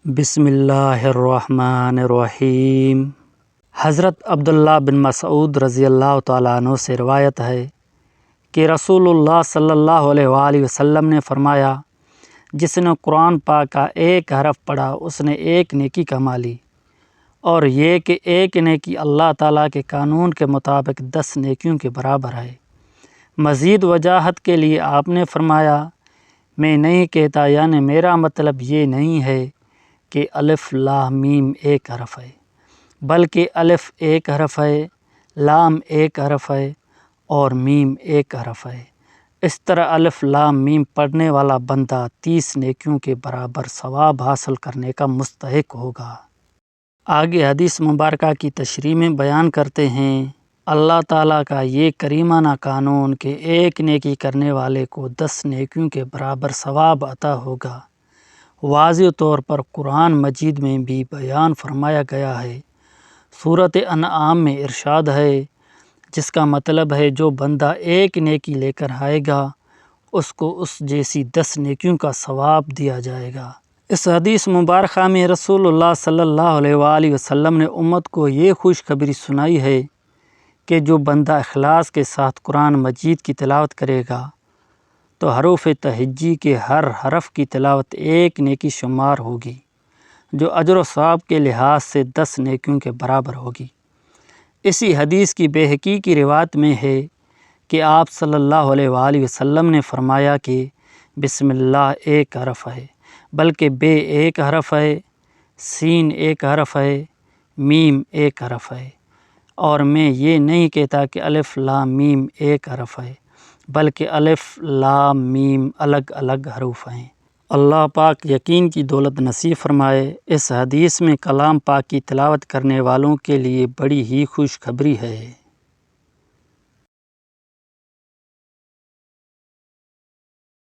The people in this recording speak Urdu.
بسم اللہ الرحمن الرحیم۔ حضرت عبداللہ بن مسعود رضی اللہ تعالیٰ عنہ سے روایت ہے کہ رسول اللہ صلی اللہ علیہ وآلہ وسلم نے فرمایا، جس نے قرآن پاک کا ایک حرف پڑھا اس نے ایک نیکی کما لی، اور یہ کہ ایک نیکی اللہ تعالیٰ کے قانون کے مطابق 10 نیکیوں کے برابر ہے۔ مزید وضاحت کے لیے آپ نے فرمایا، میں نہیں کہتا، یعنی میرا مطلب یہ نہیں ہے کہ الف لام میم ایک حرف ہے، بلکہ الف ایک حرف ہے، لام ایک حرف ہے اور میم ایک حرف ہے۔ اس طرح الف لام میم پڑھنے والا بندہ 30 نیکیوں کے برابر ثواب حاصل کرنے کا مستحق ہوگا۔ آگے حدیث مبارکہ کی تشریح میں بیان کرتے ہیں، اللہ تعالیٰ کا یہ کریمانہ قانون کہ ایک نیکی کرنے والے کو 10 نیکیوں کے برابر ثواب عطا ہوگا، واضح طور پر قرآن مجید میں بھی بیان فرمایا گیا ہے۔ سورۃ انعام میں ارشاد ہے، جس کا مطلب ہے جو بندہ ایک نیکی لے کر آئے گا اس کو اس جیسی 10 نیکیوں کا ثواب دیا جائے گا۔ اس حدیث مبارکہ میں رسول اللہ صلی اللہ علیہ وآلہ وسلم نے امت کو یہ خوشخبری سنائی ہے کہ جو بندہ اخلاص کے ساتھ قرآن مجید کی تلاوت کرے گا تو حروف تہجی کے ہر حرف کی تلاوت ایک نیکی شمار ہوگی، جو اجر و ثواب کے لحاظ سے 10 نیکیوں کے برابر ہوگی۔ اسی حدیث کی بہقی کی روایت میں ہے کہ آپ صلی اللہ علیہ وآلہ وسلم نے فرمایا کہ بسم اللہ ایک حرف ہے، بلکہ بے ایک حرف ہے، سین ایک حرف ہے، میم ایک حرف ہے، اور میں یہ نہیں کہتا کہ الف لام میم ایک حرف ہے، بلکہ الف لام میم الگ الگ حروف ہیں۔ اللہ پاک یقین کی دولت نصیب فرمائے۔ اس حدیث میں کلام پاک کی تلاوت کرنے والوں کے لیے بڑی ہی خوشخبری ہے۔